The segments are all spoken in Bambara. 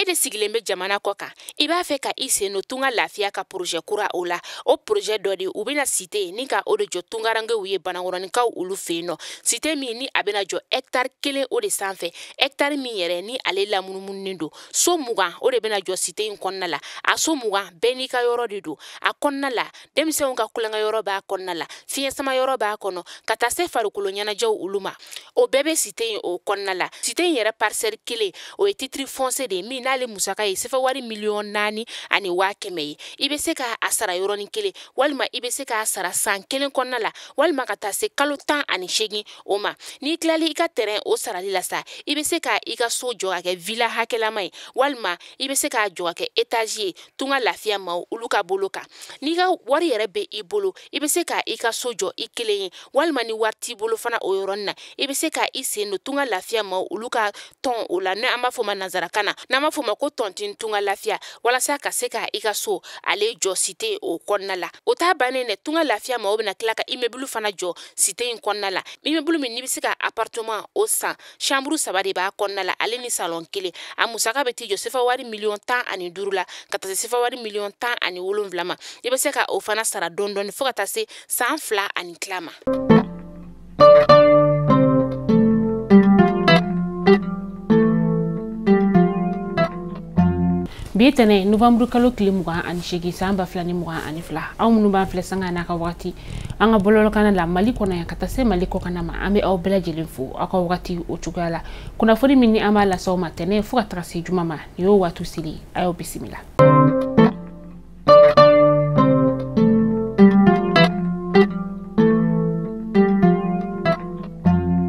de sigilen bɛ jamana kɔ kan I b'a fɛ ka I sen no tunga lafiya ka projet kura o la o projet dɔ de u bɛna cité ni ka o de jɔ tungarangew ye banakɔrɔnikaw olu fɛ no cité min ni a bɛna jɔ hectare 1 o de sanfɛ hectare min yɛrɛ ni ale lamunumunen do so 20 o de bɛna jɔ cité in kɔnɔna la a so 20 bɛɛ n'i ka yɔrɔ de do a kɔnɔna la denmisɛnw ka kulonkɛ yɔrɔ b'a kɔnɔna la fiɲɛ sama yɔrɔ b'a kɔnɔ ka taa se farikolo ɲɛnajɛw olu ma o bɛɛ bɛ cité in o kɔnɔna la cité in yɛrɛ parcelle 1 o ye titre foncier de min n'ale musaka ye sefa wari 4,000,000 ani 100,000 ye I bɛ se ka a sara yɔrɔnin kelen walima I bɛ se ka sara san 1 kɔnɔna la walima ka taa se kalo 18 o ma n'i tilali I ka terrain o sarali la sa I bɛ se ka I ka so jɔ ka kɛ villa hakɛlama ye walima I bɛ se ka jɔ ka kɛ étage ye tunga lafiya ma olu ka bolo kan n'i ka wari yɛrɛ bɛ I bolo I bɛ se ka I ka so jɔ I kelen ye walima ni wari t'i bolo fana o yɔrɔnin na I bɛ se ka I sen no tunga lafiya ma olu ka tɔn o la n'an b'a fɔ ma nanzarakan na n'an b'a fɔ ma ko tɔntin tunga lafiya walasa ka se ka I ka so ale jɔ cité o kɔnɔna la o t'a bannen dɛ tunga lafiya ma o bɛna tila ka immeuble fana jɔ cité in kɔnɔna la immeuble min n'i bɛ se ka appartement o san chambre 3 de b'a kɔnɔna la ale ni salon 1 a musaka bɛ t'i jɔ sefa wari 15,000,000 la ka taa se sefa wari 17,000,000 ma I bɛ se ka o fana sara dɔɔni fo ka taa se san 2 ani tila ma. Bietene November kalo tile 28 san 2022 aw minnu b'an filɛ sanga n'a ka wagati an ka bɔlɔlɔ kana la Mali kɔnɔ yan ka taa se Mali kɔ kana ma an bɛ aw bɛɛ lajɛlen fo aw ka wagati o cogoya la kunnafoni min ni an b'a lasaw ma tɛnɛ fo ka taga se juma ma ni y'o waatu seli a y'o bisimila.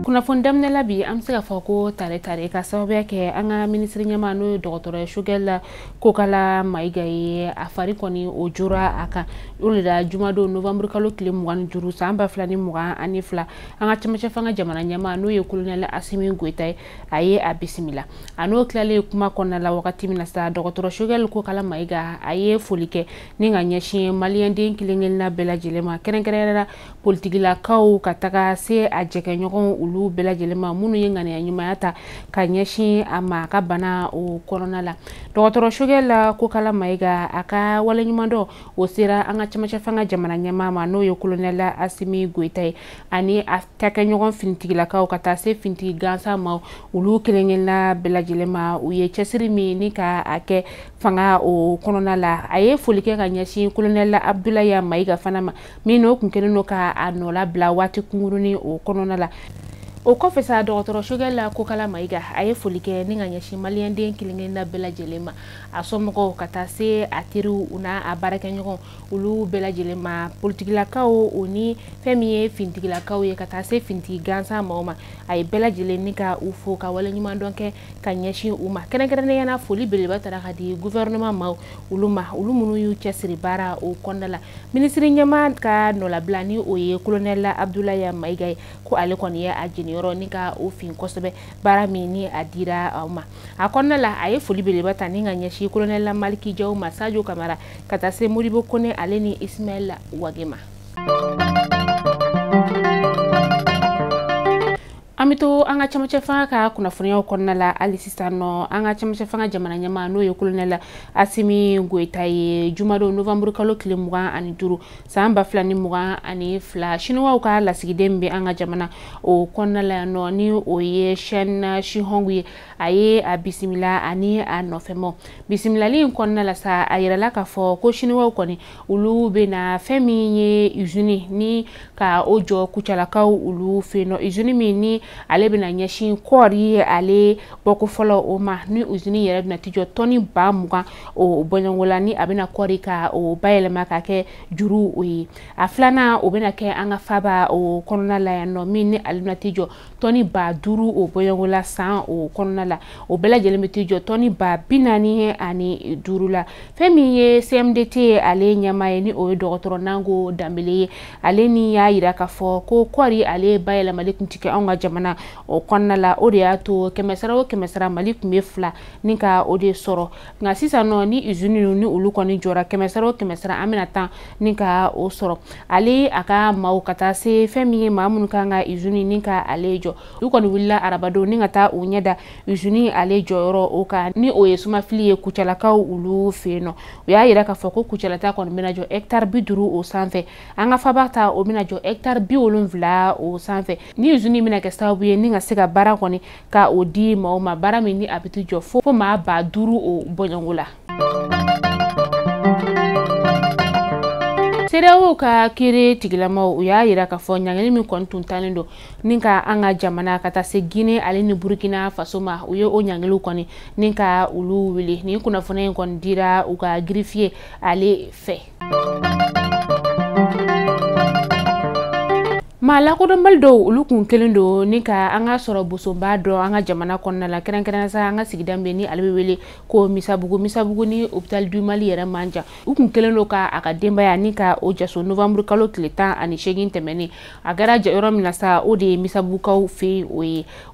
Kunnafoni daminɛ bi an bɛ se ka fɔ ko tare ka sababuya kɛ an ka ministre ɲɛmaa n'o ye dɔgɔtɔrɔ Choguel Kokala Mayiga ye a fari kɔni o jora a kan o de la jumadon November kalo tile 25 san 2022 an ka cɛmancɛ fanga jamana ɲɛmaa n'o ye colonel Asimi Goita ye a ye a bisimila a n'o tilalen kuma kɔnɔna la wagati min na sa dɔgɔtɔrɔ Choguel Kokala Mayiga a ye foli kɛ ni ka ɲɛsin maliyɛnden kelen-kelenna bɛɛ lajɛlen ma kɛrɛnkɛrɛnnenya politikilakaw ka taga se a jɛkɛɲɔgɔn olu bɛɛ lajɛlen ma minnu ye ŋaniya ɲumanya ta ka ɲɛsin a ma ka bana o kɔnɔna la dɔgɔtɔrɔ Choguel Kokala Mayiga a ka waleɲuman dɔ o sera an ka cɛmancɛ fanga jamana ɲɛmaa ma n'o ye colonel Asimi Goita ye ani a takɛɲɔgɔn finitigilakaw ka taa se finitigi gansan ma olu kelen-kelenna bɛɛ lajɛlen ma u ye cɛsiri min ni ka a kɛ fanga o kɔnɔna la a ye foli kɛ ka ɲɛsin colonel Abdoulaye Mayiga fana ma min n'o kun kɛlen no ka a nɔ labila waati kunkurunin o kɔnɔna la o kɔfɛ sa dɔgɔtɔrɔ Choguel Kokala Mayiga a ye foli kɛ ni ka ɲɛsin maliyɛnden kelen-kelenna bɛɛ lajɛlen ma a somɔgɔw ka taa se a teriw u n'a a baarakɛɲɔgɔn olu bɛɛ lajɛlen ma politikilakaw o ni fɛn min ye finitigilakaw ye ka taa se finitigi gansan ma o ma a ye bɛɛ lajɛlen ni ka u fo ka waleɲuman dɔn kɛ ka ɲɛsin u ma kɛrɛnkɛrɛnnenya foli belebeleba taara ka di gouvernement ma olu minnu y'u cɛsiri baara o kɔnɔna la ministre ɲɛmaa ka nɔlabila ni o ye colonel Abdoulaye Mayiga ye ko ale kɔni ye a jeniyɔrɔ ni ka o fin kosɛbɛ baara min ni a dira aw ma a kɔnɔna la a ye foli belebeleba ta ni ka ɲɛsin colonel Maliki Jaw ma Sadio Kamara ka taa se Modibo Kone ale ni Ismaël Wagema. An bɛ to an ka cɛmancɛ fanga ka kunnafoniyaw kɔnɔna la hali sisan nɔ an ka cɛmancɛ fanga jamana ɲɛmaa n'o ye colonel Asimi Goita ye jumadon November kalo tile 25 san 2022 chinois ka lasigiden bɛ an ka jamana o kɔnɔna la yan nɔ ni o ye Chen Shihong ye a ye a bisimila ani a nɔfɛmaw bisimilali in kɔnɔna la sa a yirala k'a fɔ ko chinois kɔni olu bɛ na fɛn min ye usine ni ka o jɔ kucalakaw olu fɛ yen nɔ usine min ni ale bɛna ɲɛsin kɔɔri ale bɔko fɔlɔ o ma ni usine yɛrɛ bɛna tijɔ tɔni 20,000 o bɔɲɔngola ni a bɛna kɔɔri ka o bayɛlɛma ka kɛ juru o ye a filanan o bɛna kɛ an ka faba o kɔnɔna la yan nɔ min ni ale bɛna tijɔ tɔni 50,000 o bɔɲɔngola san o kɔnɔna la o bɛɛ lajɛlen bɛ tijɔ tɔni 45 la fɛn min ye CMDT ale ɲɛmaa ye ni o ye dɔgɔtɔrɔ Nango Dambele ye ale ni y'a yira k'a fɔ ko kɔɔri ale bayɛlɛmali kun tɛ kɛ anw ka jamana jamana o konna la o de ato kemesara Mali kumbe fla ninka o de soro nga sisa no ni usine ni ulu koni jora kemesara amina tan ninka o soro ale aka mau kata se femi mamun kanga usine ninka alejo ukoni willa arabado ninga ta unyeda usine alejo ro oka ni o yesuma fili kuchala ka ulu feno ya yira ka foko kuchala ta kon menajo hectare biduru o sanfe anga fabata o menajo hectare bi olonvla o sanfe ni usine mina ke sabuye ninga sega bara koni ka odi ma bara mi ni abitu jo fo ma ba duru o bonyangula Serewo ka kiri tigilama o ya yira ka fo nyangeli mi kontun tanindo ninka anga jamana kata se Guinea ale ni Burkina Faso ma uye o nyangelu koni ninka ulu wili ni kuna fona kon dira u ka griffier ale fe Mala ko dombal do ulu kun kelendo nika anga soro bosomba do anga jamana konna la keren sa anga sigidambe ni albe wele ko misabugu ni hôpital du Mali yera manja ukun kelendo ka aka demba ya nika o jaso novembre kalo tleta ani shegin temeni agara jayoro minasa o de misabugu ka fe o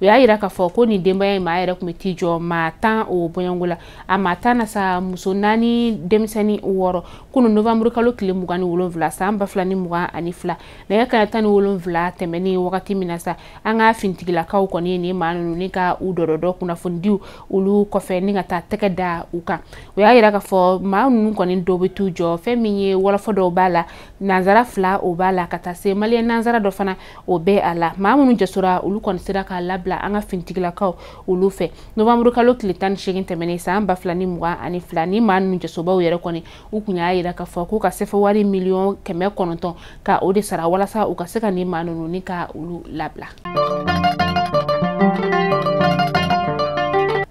ya ira ka fo ko ni demba ya ma yera kumeti jo matan o boyangula amata na sa musonani demsani woro kuno novembre kalo tlemugani wolonvla sa amba flani muga ani fla na ya kana tani vla temeni wakati minasa anga fintigila ka ukoni ni manu nika udododo kuna fundiu ulu kofe ninga ta tekeda uka we yira ka fo manu koni dobe tujo feminye wala fodo bala nazara fla obala kata se mali nazara do fana obe ala manu jesura ulu kon sira ka labla anga fintigila ka ulu fe novembre kalo klitan shegin temeni sa amba flani muwa ani flani manu jesoba yere koni ukunya yira ka fo ko ka sefa wari million keme kononton ka ode sara wala sa uka seka ni manunu nika ulu labla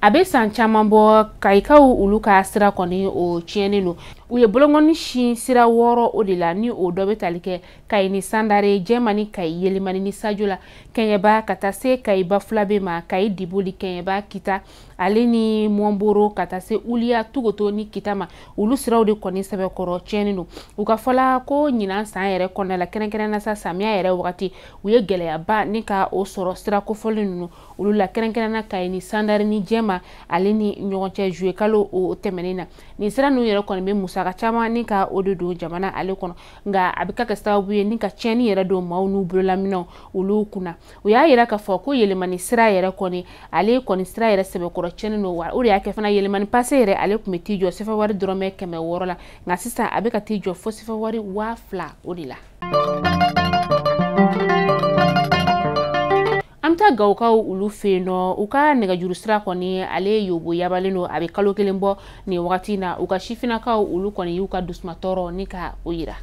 abe san chaman bo kaikaw ulu ka sira koni o chienelo uye bolongoni shin sira woro odila ni o dobe talike kai ni sandare jemani kai yelimani ni sajula kenyeba katase kai bafulabe ma kai dibuli kenyeba kita aleni momboro katase ulia tugoto ni kitama ulu sira odi koni sebe koro chenino ukafola ko nyina san yere kona la keren na sa samia yere wakati uye gele ya ba nika o soro sira ko folinu ulu la keren na kai ni sandare ni jema aleni nyonche jue kalo o temenina ni sira no yere koni be musa ka chama nika ododo jamana ale kono nga abika ka sabuye nika cheni yere do maunu bulamino ulu kuna uya yere ka fo ko yelemani sira yere koni ale koni sira yere sebe koro cheni no wa uri yake fana yelemani pase yere ale kumetijo sefa wari drome keme worola nga sisa abika tijo fo sefa wari wa fla odila amta gauka ulu feno uka nega jurustra koni ale yobo yabaleno abe kalo kelembo ni wakati na uka shifina ka ulu koni yuka dusmatoro nika uira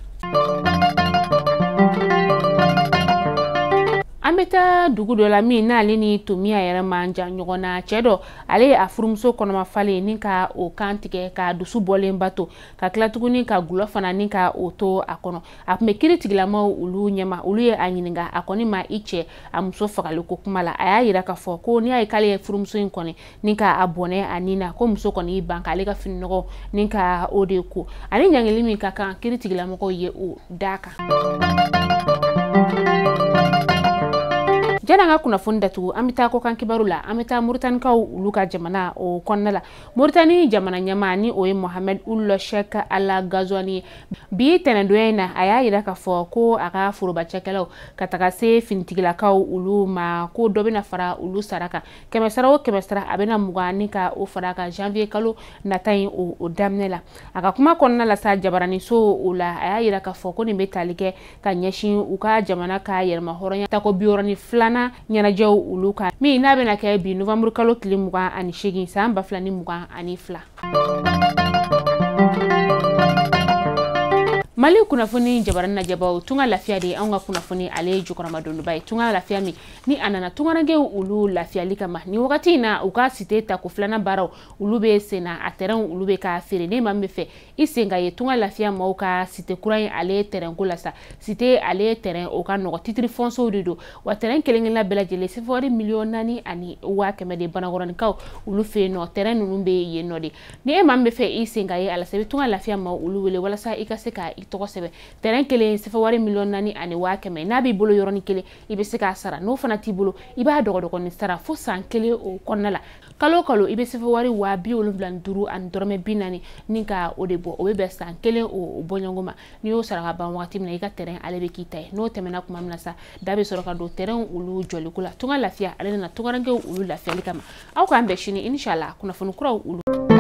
ambeta dugudo la mi na alini tumia yere manja nyogona chedo ale afurumso kono mafale nika o kantike ka dusu bole mbato ka klatuguni ka gulofana nika oto akono akume kiri tigilama ulu nyema ulu ye anyininga akoni ma iche amso fakale ko kumala aya yira ka fo ko ni ay kale furumso inkoni nika abone anina ko muso koni banka ale ka finno nika ode ko ani nyangelimi ka kan kiri tigilama ko ye o daka jana nga kuna funda tu amita ko kan kibarula amita Mauritanie ka uluka jamana o konnala Mauritanie jamana nyamani o Mohamed Ould Cheikh Al Ghazouani bi tenendoena aya yira ka fo ko aka furuba chekelo kataka se fintigila ka ulu ma ko dobina fara ulu saraka kemesara abena mugani ka o faraka janvier kalo natai o damnela aka kuma konnala sa jabarani so ula aya yira ka fo ko ni metalike ka nyeshin uka jamana ka yerma horonya tako biorani flana nyana jaw uluka mi na bena kay bi novembre kalo tlimuga ani shegin samba flani muga ani fla Mali kuna funi jabarana jabao tunga lafia de aunga kuna funi ale jukura madonu bai tunga lafia mi ni anana tunga nange ulu lafia likama ni wakati na uka siteta kuflana barao ulube sena ateran ulube ka fere ne mambefe isenga ye tunga lafia mauka site kurai ale teren kulasa site ale teren oka no titri fonso dido wa teren kelengela bela jele se fori millionani ani wa kemede banagoran kaw ulu fe no teren numbe ye nodi ni mambefe isenga ye ala se tunga lafia ma ulu wele wala sa ikaseka tɔgɔ sɛbɛ terrain kelen sefa wari $4,000 ani $100,000 n'a b'i bolo yɔrɔnin kelen i bɛ se k'a sara n'o fana t'i bolo i b'a dɔgɔdɔgɔnin sara fo san kelen o kɔnɔna la kalo kalo i bɛ sefa wari $75 ani dɔrɔmɛ 40 ni ka o de bɔ o bɛ bɛn san kelen o bɔɲɔgɔn ma n'i y'o sara ka ban wagati min na i ka terrain ale bɛ k'i ta ye n'o tɛmɛna kuma min na sa da bɛ sɔrɔ ka don terrain olu jɔliko la tunga lafiya ale nana tungarankew olu lafiyali kama aw k'an bɛn sini inshallah kunnafoni kuraw olu